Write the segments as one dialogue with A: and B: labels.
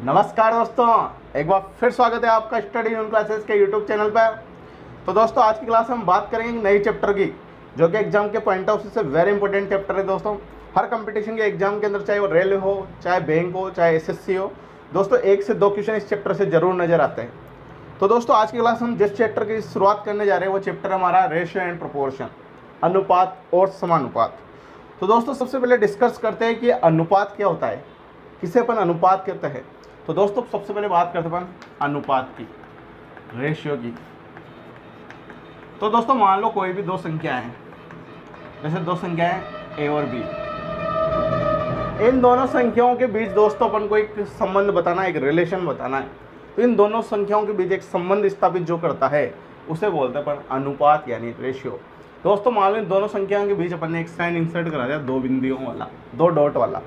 A: नमस्कार दोस्तों, एक बार फिर स्वागत है आपका स्टडी इन क्लासेस के यूट्यूब चैनल पर। तो दोस्तों आज की क्लास में हम बात करेंगे नई चैप्टर की, जो कि एग्जाम के पॉइंट ऑफ व्यू से वेरी इंपॉर्टेंट चैप्टर है दोस्तों। हर कंपटीशन के एग्जाम के अंदर, चाहे वो रेलवे हो, चाहे बैंक हो, चाहे एसएससी हो, दोस्तों 1 से 2 क्वेश्चन इस चैप्टर से जरूर नजर आते हैं। तो दोस्तों आज की क्लास हम जिस चैप्टर की शुरुआत करने जा रहे हैं वो चैप्टर हमारा रेशियो एंड प्रोपोर्शन, अनुपात और समानुपात। तो दोस्तों सबसे पहले डिस्कस करते हैं कि अनुपात क्या होता है, किसे अपन अनुपात कहते हैं। तो दोस्तों सबसे पहले बात करते हैं अपन अनुपात की, रेशियो की। तो दोस्तों मान लो कोई भी दो संख्या है, जैसे दो संख्याएं ए और बी। इन दोनों संख्याओं के बीच दोस्तों अपन को एक संबंध बताना है, एक रिलेशन बताना है। तो इन दोनों संख्याओं के बीच एक संबंध स्थापित जो करता है उसे बोलते हैं अपन अनुपात यानी रेशियो। दोस्तों मान लो इन दोनों संख्याओं के बीच अपन ने एक साइन इंसर्ट करा दिया, दो बिंदुओं वाला, दो डॉट वाला।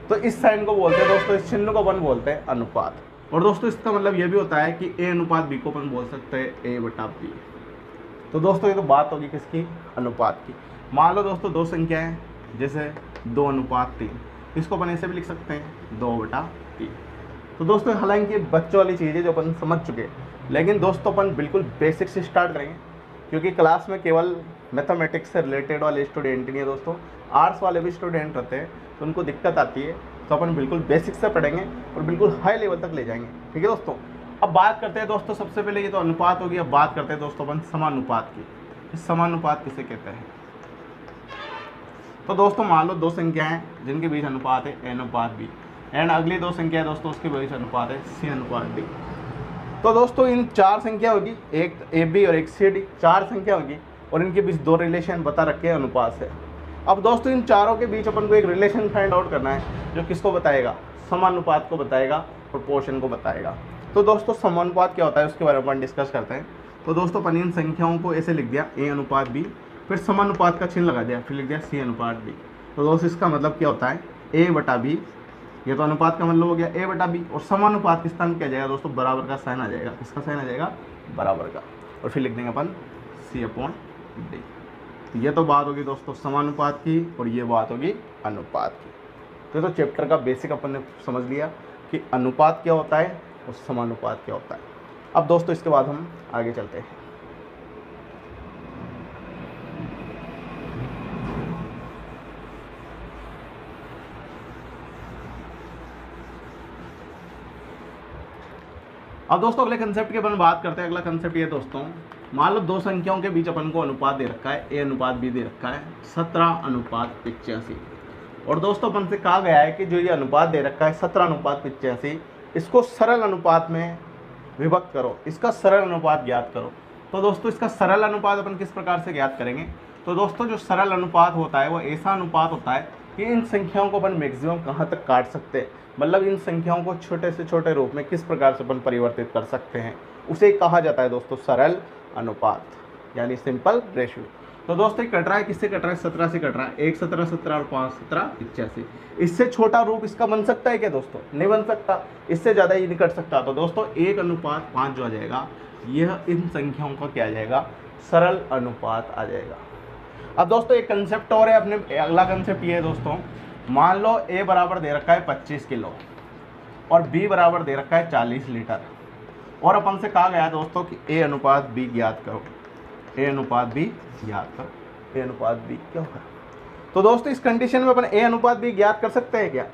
A: तो इस साइन को बोलते हैं दोस्तों, इस चिन्ह को अपन बोलते हैं अनुपात। और दोस्तों इसका मतलब यह भी होता है कि ए अनुपात बी को अपन बोल सकते हैं ए बटा बी। तो दोस्तों ये तो बात होगी किसकी, अनुपात की। मान लो दोस्तों दो संख्याएं, जैसे 2 अनुपात 3, इसको अपन ऐसे भी लिख सकते हैं 2 बटा 3। तो दोस्तों हालांकि बच्चों वाली चीज़ें जो अपन समझ चुके हैं, लेकिन दोस्तों अपन बिल्कुल बेसिक से स्टार्ट करेंगे, क्योंकि क्लास में केवल मैथमेटिक्स से रिलेटेड वाले स्टूडेंट नहीं है दोस्तों, आर्ट्स वाले भी स्टूडेंट रहते हैं, तो उनको दिक्कत आती है। तो अपन बिल्कुल बेसिक से पढ़ेंगे और बिल्कुल हाई लेवल तक ले जाएंगे, ठीक है दोस्तों। अब बात करते हैं दोस्तों, सबसे पहले ये तो अनुपात होगी। अब बात करते हैं दोस्तों अपन समानुपात की। इस समानुपात किसे कहते हैं? तो दोस्तों मान लो दो संख्याएं जिनके बीच अनुपात है ए अनुपात बी, एंड अगली दो संख्याएं दोस्तों उसके बीच अनुपात है सी अनुपात डी। तो दोस्तों इन 4 संख्या होगी, एक ए बी और एक सी डी, 4 संख्या होगी और इनके बीच 2 रिलेशन बता रखे हैं अनुपात से। अब दोस्तों इन चारों के बीच अपन को एक रिलेशन फाइंड आउट करना है, जो किसको बताएगा, समानुपात को बताएगा, प्रोपोर्शन को बताएगा। तो दोस्तों समानुपात क्या होता है उसके बारे में अपन डिस्कस करते हैं। तो दोस्तों अपन इन संख्याओं को ऐसे लिख दिया ए अनुपात बी, फिर समानुपात का चिन्ह लगा दिया, फिर लिख दिया सी अनुपात बी। तो दोस्तों इसका मतलब क्या होता है, ए बटा बी। ये तो अनुपात का मतलब हो गया ए बटा बी, और समानुपात किस स्थान क्या जाएगा दोस्तों, बराबर का साइन आ जाएगा। किसका साइन आ जाएगा, बराबर का, और फिर लिख देंगे अपन सी अपॉन डी। ये तो बात होगी दोस्तों समानुपात की, और ये बात होगी अनुपात की। तो चैप्टर का बेसिक अपन ने समझ लिया कि अनुपात क्या होता है और समानुपात क्या होता है। अब दोस्तों इसके बाद हम आगे चलते हैं। अब दोस्तों अगले कंसेप्ट की अपन बात करते हैं। अगला कंसेप्ट ये दोस्तों, मान लो दो संख्याओं के बीच अपन को अनुपात दे रखा है, ए अनुपात बी दे रखा है 17:85। और दोस्तों अपन से कहा गया है कि जो ये अनुपात दे रखा है 17:85, इसको सरल अनुपात में विभक्त करो, इसका सरल अनुपात ज्ञात करो। तो दोस्तों इसका सरल अनुपात अपन किस प्रकार से ज्ञात करेंगे? तो दोस्तों जो सरल अनुपात होता है वो ऐसा अनुपात होता है कि इन संख्याओं को अपन मैक्सिमम कहाँ तक काट सकते हैं, मतलब इन संख्याओं को छोटे से छोटे रूप में किस प्रकार से अपन परिवर्तित कर सकते हैं, उसे कहा जाता है दोस्तों सरल अनुपात, यानी सिंपल रेशियो। तो दोस्तों कट रहा है, किससे कट रहा है, 17 से कट रहा है। 1 17 17 और 5 17 85। इससे छोटा रूप इसका बन सकता है क्या दोस्तों? नहीं बन सकता, इससे ज़्यादा ही नहीं कट सकता। तो दोस्तों 1:5 जो आ जाएगा, यह इन संख्याओं का क्या आ जाएगा, सरल अनुपात आ जाएगा। अब दोस्तों एक कंसेप्ट और है अपने, अगला कंसेप्ट ये है दोस्तों, मान लो ए बराबर दे रखा है 25 किलो और बी बराबर दे रखा है 40 लीटर, और अपन से कहा गया दोस्तों कि ए अनुपात बी ज्ञात करो, ए अनुपात बी ज्ञात करो। ए अनुपात बी क्या होगा? तो दोस्तों इस कंडीशन में अपन ए अनुपात बी ज्ञात कर सकते हैं क्या?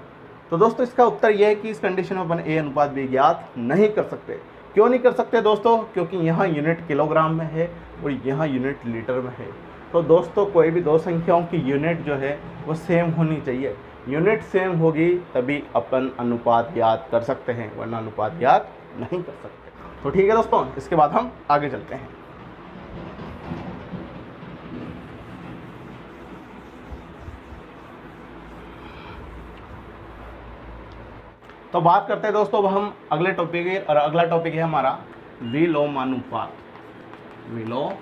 A: तो दोस्तों इसका उत्तर यह है कि इस कंडीशन में अपन ए अनुपात बी ज्ञात नहीं कर सकते। क्यों नहीं कर सकते दोस्तों? क्योंकि यहाँ यूनिट किलोग्राम में है और यहाँ यूनिट लीटर में है। तो दोस्तों कोई भी दो संख्याओं की यूनिट जो है वो सेम होनी चाहिए, यूनिट सेम होगी तभी अपन अनुपात ज्ञात कर सकते हैं, वरना अनुपात ज्ञात नहीं कर सकते। तो ठीक है दोस्तों, इसके बाद हम आगे चलते हैं। तो बात करते हैं दोस्तों अब हम अगले टॉपिक की, और अगला टॉपिक है हमारा विलोमानुपात। विलोमानुपात।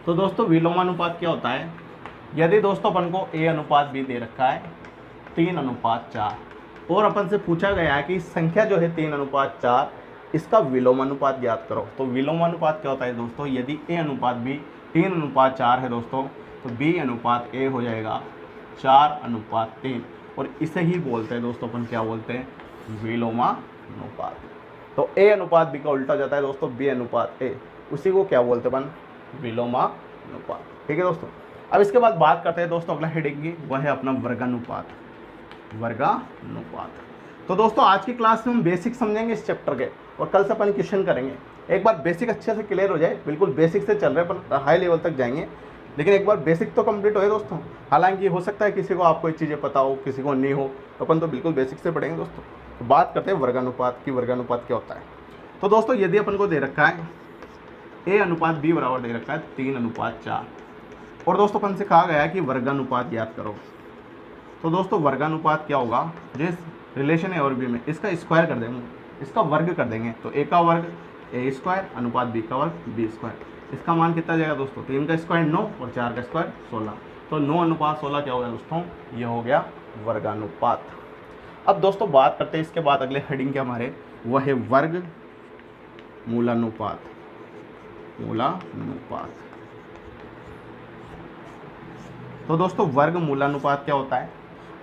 A: तो दोस्तों विलोमानुपात क्या होता है? यदि दोस्तों अपन को ए अनुपात बी दे रखा है 3:4, और अपन से पूछा गया है कि संख्या जो है 3:4, इसका विलोमानुपात ज्ञात करो। तो विलोमानुपात क्या होता है दोस्तों? यदि ए अनुपात बी 3:4 है दोस्तों, तो बी अनुपात ए हो जाएगा 4:3। और इसे ही बोलते हैं दोस्तों अपन, क्या बोलते हैं, विलोमानुपात। तो ए अनुपात बी का उल्टा हो जाता है दोस्तों, बी अनुपात ए, उसी को क्या बोलते हैं अपन, विलोमानुपात। ठीक है दोस्तों। अब इसके बाद बात करते हैं दोस्तों अगला हेडिंग की, वह है अपना वर्गानुपात। वर्गानुपात। तो दोस्तों आज की क्लास में हम बेसिक समझेंगे इस चैप्टर के, और कल से अपन क्वेश्चन करेंगे। एक बार बेसिक अच्छे से क्लियर हो जाए, बिल्कुल बेसिक से चल रहे अपन हाई लेवल तक जाएंगे, लेकिन एक बार बेसिक तो कंप्लीट हो दोस्तों। हालांकि हो सकता है किसी को आपको ये चीज़ें पता हो, किसी को नहीं हो, तो अपन तो बिल्कुल बेसिक से पढ़ेंगे दोस्तों। तो बात करते हैं वर्गानुपात की। वर्गानुपात क्या होता है? तो दोस्तों यदि अपन को दे रखा है ए अनुपात बी बराबर दे रखा है 3:4, और दोस्तों अपन से कहा गया है कि वर्गानुपात याद करो। तो दोस्तों वर्गानुपात क्या होगा, जिस रिलेशन है और बी में इसका स्क्वायर कर देंगे, इसका वर्ग कर देंगे, तो ए का वर्ग ए स्क्वायर अनुपात बी का वर्ग बी स्क्वायर। इसका मान कितना जाएगा दोस्तों, 3 का स्क्वायर 9 और 4 का स्क्वायर 16। तो 9:16 क्या हो गया दोस्तों, ये हो गया वर्गानुपात। अब दोस्तों बात करते हैं इसके बाद अगले हेडिंग के हमारे, वह है वर्ग मूलानुपात। मूलानुपात। तो दोस्तों वर्ग मूलानुपात क्या होता है?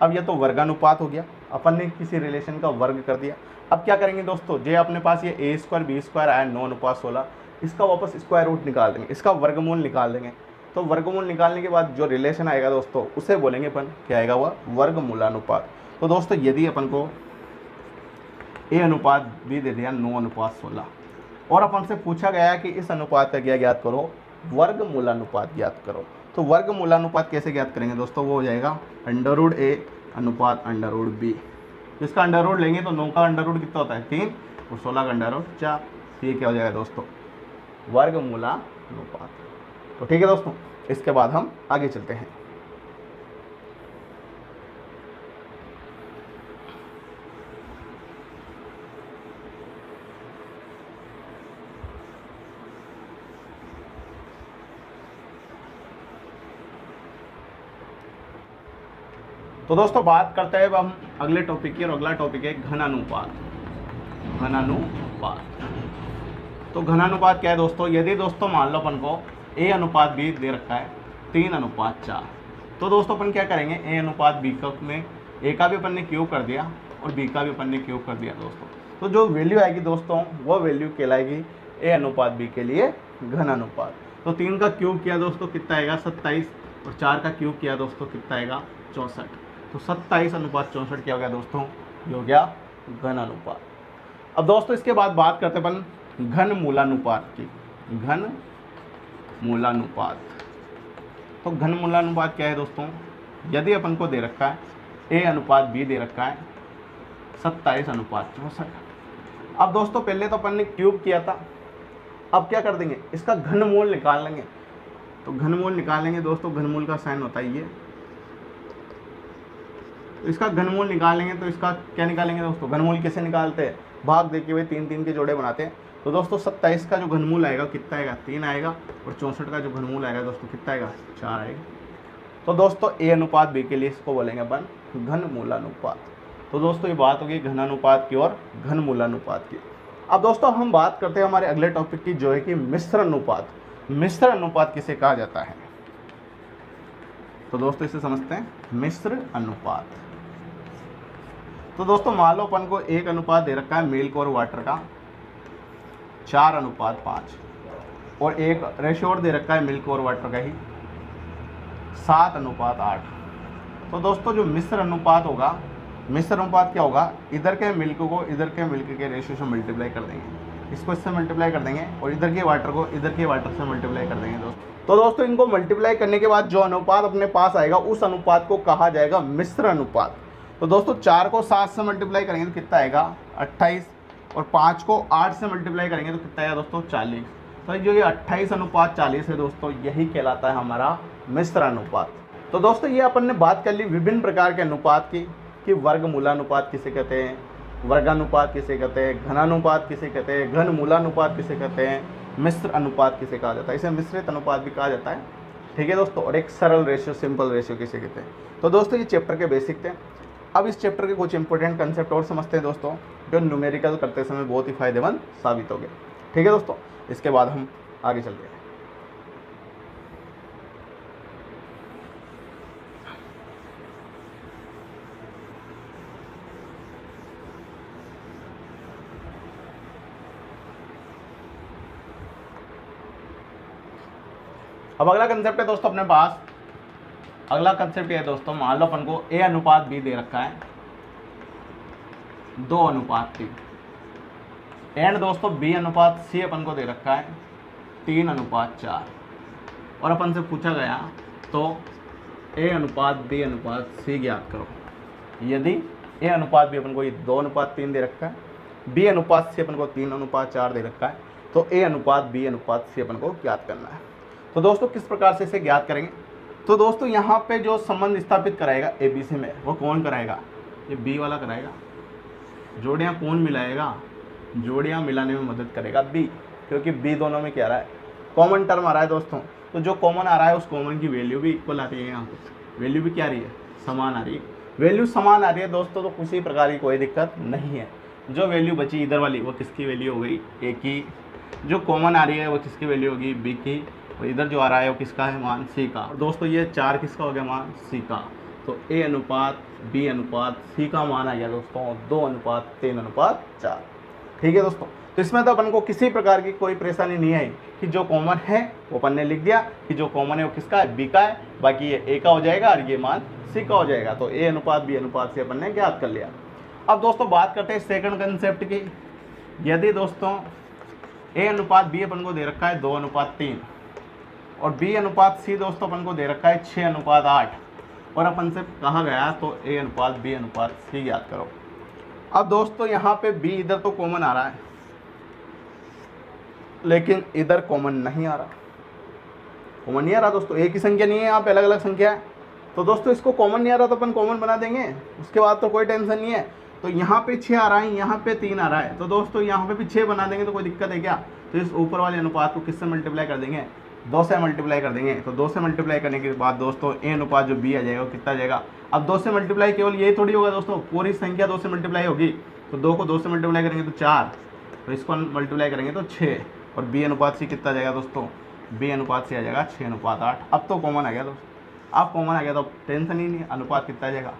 A: अब ये तो वर्गानुपात हो गया, अपन ने किसी रिलेशन का वर्ग कर दिया। अब क्या करेंगे दोस्तों, जो अपने पास ये ए स्क्वायर बी स्क्वायर आया 9:16, इसका वापस स्क्वायर रूट निकाल देंगे, इसका वर्गमूल निकाल देंगे। तो वर्गमूल निकालने के बाद जो रिलेशन आएगा दोस्तों, उसे बोलेंगे अपन, क्या आएगा, वह वर्गमूलानुपात। तो दोस्तों यदि अपन को ए अनुपात बी दे दिया 9:16, और अपन से पूछा गया कि इस अनुपात का क्या ज्ञात करो, वर्गमूलानुपात ज्ञात करो। तो वर्गमूलानुपात कैसे ज्ञात करेंगे दोस्तों, वो हो जाएगा √a अनुपात √b। इसका अंडर रूट लेंगे तो 9 का अंडर रूट कितना होता है 3, और 16 का अंडर रूट 4। तो ये क्या हो जाएगा दोस्तों, वर्गमूलानुपात। तो ठीक है दोस्तों, इसके बाद हम आगे चलते हैं। तो दोस्तों बात करते हैं अब हम अगले टॉपिक की, और अगला टॉपिक है घनानुपात। घनानुपात। तो घनानुपात क्या है दोस्तों, यदि दोस्तों मान लो अपन को ए अनुपात बी दे रखा है 3:4, तो दोस्तों अपन क्या करेंगे, ए अनुपात बी का में ए का भी अपन ने क्यूब कर दिया और बी का भी अपन ने क्यूब कर दिया दोस्तों। तो जो वैल्यू आएगी दोस्तों, वो वैल्यू कहलाएगी ए अनुपात बी के लिए घनानुपात। तो 3 का क्यूब किया दोस्तों कितना आएगा 27, और 4 का क्यूब किया दोस्तों कितना आएगा 64। तो 27:64 क्या हो गया दोस्तों, ये हो गया घनानुपात। अब दोस्तों इसके बाद बात करते हैं अपन घन मूलानुपात की। घन मूलानुपात। तो घन मूलानुपात क्या है दोस्तों, यदि अपन को दे रखा है ए अनुपात बी दे रखा है 27:64। अब दोस्तों पहले तो अपन ने क्यूब किया था, अब क्या कर देंगे, इसका घनमूल निकाल लेंगे। तो घनमूल निकालेंगे दोस्तों, घनमूल का साइन होता है ये, तो इसका घनमूल निकालेंगे। तो इसका क्या निकालेंगे दोस्तों, घनमूल कैसे निकालते हैं, भाग देके हुए 3 के जोड़े बनाते हैं। तो दोस्तों 27 का जो घनमूल आएगा कितना आएगा 3 आएगा, और 64 का जो घनमूल आएगा दोस्तों कितना आएगा 4 आएगा। तो दोस्तों ए अनुपात बी के लिए इसको बोलेंगे अपन घन मूलानुपात। तो दोस्तों ये बात होगी घनानुपात की और घन मूलानुपात की। अब दोस्तों हम बात करते हैं हमारे अगले टॉपिक की, जो है कि मिश्र अनुपात। मिश्र अनुपात किसे कहा जाता है? तो दोस्तों इसे समझते हैं, मिश्र अनुपात। तो दोस्तों मान लो अपन को एक अनुपात दे रखा है मिल्क और वाटर का 4:5, और एक रेशियो और दे रखा है मिल्क और वाटर का ही 7:8। तो दोस्तों जो मिश्र अनुपात होगा, मिश्र अनुपात क्या होगा, इधर के मिल्क को इधर के मिल्क के रेशियो से मल्टीप्लाई कर देंगे, इसको इससे मल्टीप्लाई कर देंगे, और इधर के वाटर को इधर के वाटर से मल्टीप्लाई कर देंगे दोस्तों। तो दोस्तों इनको मल्टीप्लाई करने के बाद जो अनुपात अपने पास आएगा, उस अनुपात को कहा जाएगा मिश्र अनुपात। तो दोस्तों 4 को 7 से मल्टीप्लाई करेंगे तो कितना आएगा 28, और 5 को 8 से मल्टीप्लाई करेंगे तो कितना आएगा दोस्तों 40। तो जो ये 28:40 है दोस्तों, यही कहलाता है हमारा मिश्र अनुपात। तो दोस्तों ये अपन ने बात कर ली विभिन्न प्रकार के अनुपात की, कि वर्गमूलानुपात किसे कहते हैं, वर्गानुपात किसे कहते हैं, घनानुपात किसे कहते हैं, घन मूलानुपात किसे कहते हैं, मिश्र अनुपात किसे कहा जाता है, इसे मिश्रित अनुपात भी कहा जाता है। ठीक है दोस्तों, और एक सरल रेशियो, सिंपल रेशियो किसे कहते हैं। तो दोस्तों ये चैप्टर के बेसिक थे। अब इस चैप्टर के कुछ इंपॉर्टेंट कंसेप्ट और समझते हैं दोस्तों, जो न्यूमेरिकल करते समय बहुत ही फायदेमंद साबित हो गए। ठीक है दोस्तों, इसके बाद हम आगे चलते हैं। अब अगला कंसेप्ट है दोस्तों अपने पास, अगला कंसेप्ट ये है दोस्तों, मान लो अपन को A अनुपात B दे रखा है 2:3 एंड दोस्तों B अनुपात C अपन को दे रखा है 3:4 और अपन से पूछा गया तो A अनुपात B अनुपात C ज्ञात करो। यदि A अनुपात B अपन को ये 2:3 दे रखा है, B अनुपात C अपन को 3:4 दे रखा है, तो A अनुपात B अनुपात C अपन को ज्ञात करना है। तो दोस्तों किस प्रकार से इसे ज्ञात करेंगे? तो दोस्तों यहाँ पे जो संबंध स्थापित कराएगा ABC में वो कौन कराएगा? ये B वाला कराएगा। जोड़ियाँ कौन मिलाएगा? जोड़ियाँ मिलाने में मदद करेगा B, क्योंकि B दोनों में क्या आ रहा है? कॉमन टर्म आ रहा है दोस्तों। तो जो कॉमन आ रहा है उस कॉमन की वैल्यू भी इक्वल आ रही है, यहाँ पे वैल्यू भी क्या आ रही है? समान आ रही है। वैल्यू समान आ रही है दोस्तों, तो किसी प्रकार की कोई दिक्कत नहीं है। जो वैल्यू बची इधर वाली वो किसकी वैल्यू हो गई? A की। जो कॉमन आ रही है वो किसकी वैल्यू होगी? B की। और इधर जो आ रहा है वो किसका है? मान C का। दोस्तों ये 4 किसका हो गया? मान C का। तो A अनुपात B अनुपात C का मान आ गया दोस्तों 2:3:4। ठीक है दोस्तों, तो इसमें तो अपन को किसी प्रकार की कोई परेशानी नहीं आई कि जो कॉमन है वो अपन ने लिख दिया कि जो कॉमन है वो किसका है? B का है। बाकी ये A का हो जाएगा और ये मान C का हो जाएगा। तो A अनुपात B अनुपात C अपन ने ज्ञात कर लिया। अब दोस्तों बात करते हैं सेकंड कंसेप्ट की। यदि दोस्तों A अनुपात B अपन को दे रखा है 2:3 और B अनुपात C दोस्तों अपन को दे रखा है 6:8 और अपन से कहा गया तो A अनुपात B अनुपात C ज्ञात करो। अब दोस्तों यहाँ पे B इधर तो कॉमन आ रहा है, लेकिन इधर कॉमन नहीं आ रहा। कॉमन नहीं आ रहा दोस्तों, एक ही संख्या नहीं है, यहाँ पे अलग अलग संख्या है। तो दोस्तों इसको कॉमन नहीं आ रहा तो अपन कॉमन बना देंगे, उसके बाद तो कोई टेंशन नहीं है। तो यहाँ पे 6 आ रहा है, यहाँ पे 3 आ रहा है, तो दोस्तों यहाँ पे भी 6 बना देंगे तो कोई दिक्कत है क्या? तो इस ऊपर वाले अनुपात को किससे मल्टीप्लाई कर देंगे? 2 से मल्टीप्लाई कर देंगे। तो 2 से मल्टीप्लाई करने के बाद दोस्तों A अनुपात जो B आ जाएगा वो कितना आ जाएगा? अब 2 से मल्टीप्लाई केवल यही थोड़ी होगा दोस्तों, पूरी संख्या 2 से मल्टीप्लाई होगी। तो 2 को 2 से मल्टीप्लाई करेंगे तो 4, तो इसको मल्टीप्लाई करेंगे तो 6 और B अनुपात C कितना आ जाएगा दोस्तों? B अनुपात C आ जाएगा 6:8। अब तो कॉमन आ गया दोस्तों, अब कॉमन आ गया तो टेंशन ही नहीं। अनुपात कितना आ जाएगा?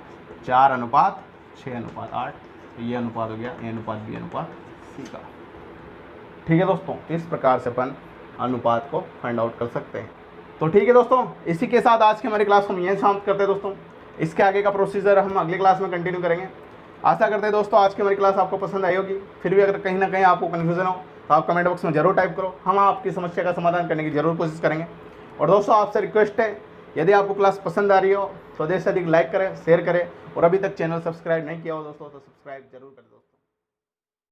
A: 4:6:8। तो ये अनुपात हो गया A अनुपात B अनुपात C का। ठीक है दोस्तों, इस प्रकार से अपन अनुपात को फाइंड आउट कर सकते हैं। तो ठीक है दोस्तों, इसी के साथ आज की हमारी क्लास को हम यहीं समाप्त करते हैं दोस्तों। इसके आगे का प्रोसीजर हम अगली क्लास में कंटिन्यू करेंगे। आशा करते हैं दोस्तों आज की हमारी क्लास आपको पसंद आई होगी। फिर भी अगर कहीं ना कहीं आपको कन्फ्यूजन हो तो आप कमेंट बॉक्स में जरूर टाइप करो, हम आपकी समस्या का समाधान करने की जरूर कोशिश करेंगे। और दोस्तों आपसे रिक्वेस्ट है, यदि आपको क्लास पसंद आ रही हो तो अधिक से अधिक लाइक करें, शेयर करें और अभी तक चैनल सब्सक्राइब नहीं किया हो दोस्तों तो सब्सक्राइब जरूर करें दोस्तों।